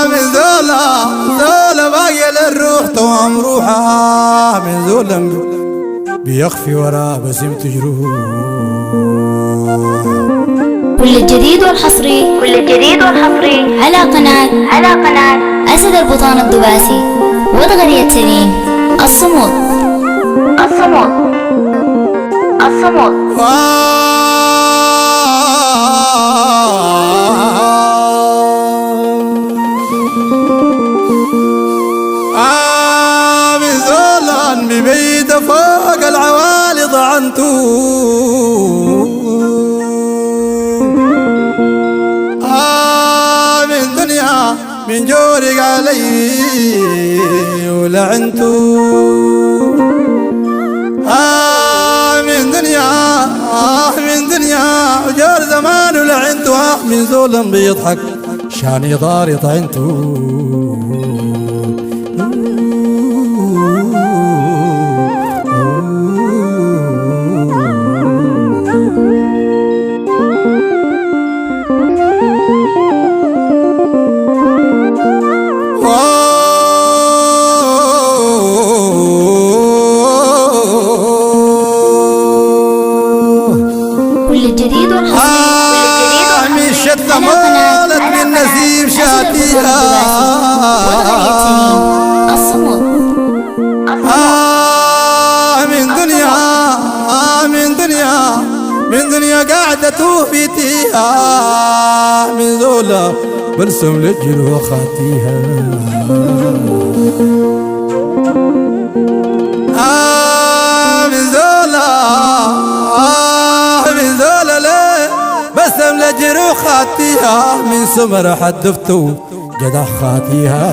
من ذولا باقي للروح توام روحها من ذولا بيخفي ورا بسمة جروح. كل جديد والحصري على قناة أسد البطان الدباسي وضغرية سليم الصمود. من ذولا ببيت فوق العوالي ضعنتو من دنيا من جورك علي ولعنتو من دنيا وجار زمان ولعنتو من ذولا بيضحك شان يضار طعنتو. كل جديد والحصري من شتى مولت من نسيم شاتيها وضغرية سليم الصمود. من دنيا قاعدة توفيتيها من ذولا برسم للجروح خاتيها. من ذولا ليه برسم للجروح خاتيها من سمر حدفتو جدع خاتيها.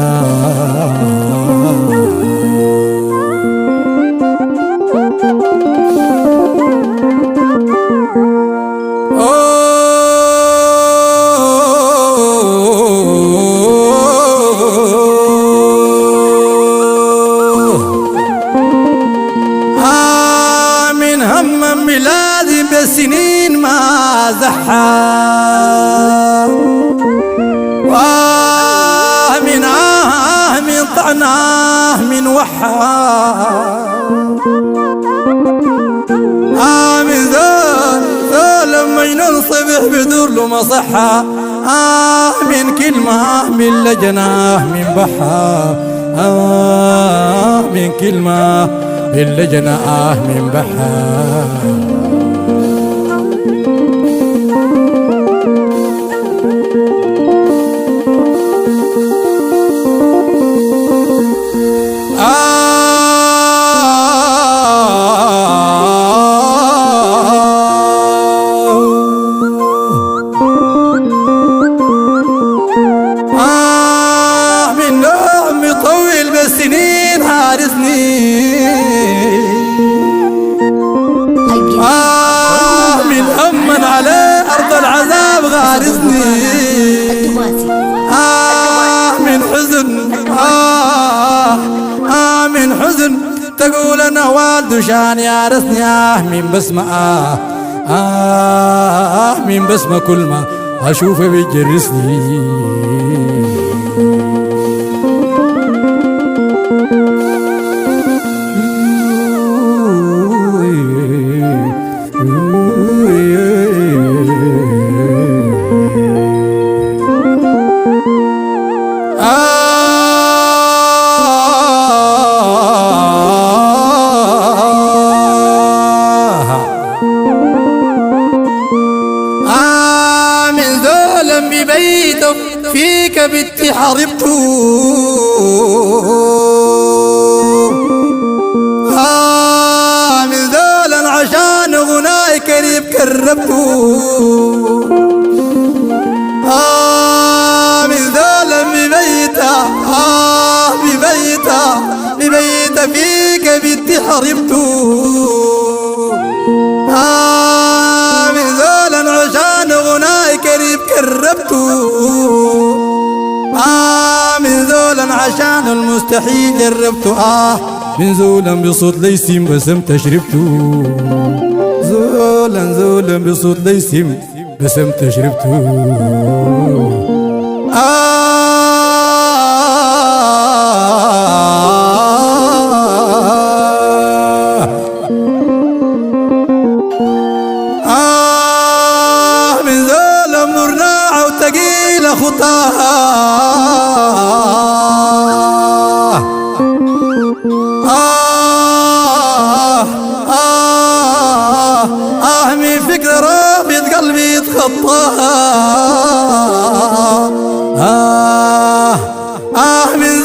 من هم ميلادي بسنين ما زحى من طعناه من وحى من ذول ما ينصبح بدور له مصحة من كلمة من لجناه من بحى من كلمة من لجناه من بحى. من نوم يطول بالسنين هارسني من أمن على أرض العذاب غارسني من حزن من حزن تقول أنا والد شان يارسني من بسمة من بسمة كل ما أشوفه بيجرسني. من ذولا ببيته فيك بنتي حاربته من ذولا عشان غناي قريب كربته من ذولا ببيته فيك بنتي حاربته من ذولا عشان غناي قريب كربته من ذولا عشان المستحيل جربته من ذولا بصوت ليسم بسم تشربته ذولا بصوت ليسم بسمت شربته من ظلم نورنا وتقيل خطاها من فكر رابط قلبي يتخطاها من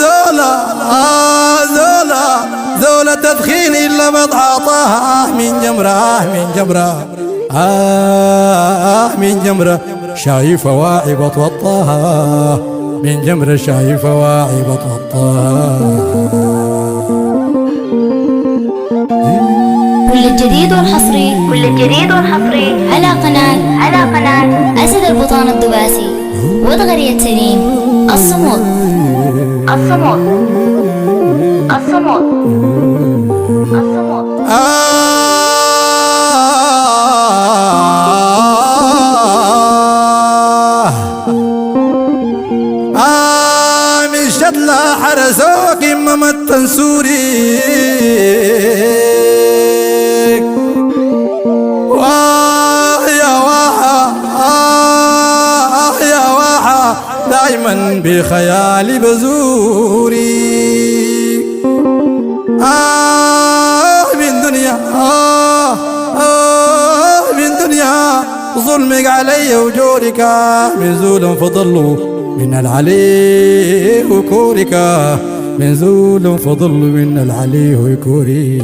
ذولا تدخين إلا بضعطاها من جمرة من جمرة شايفة واعي بتوطاها من جمرة شايفة واعي بتوطاها كل الجديد والحصري على قناة أسد البطان الدباسي وضغرية سليم الصمود من شدلا حرسوك إمام التنسوري يا واحة دايما بخيالي بزوري من دنيا ظلمك علي وجورك من زول فضل من العلي وكورك من زول فضل من العلي وكوري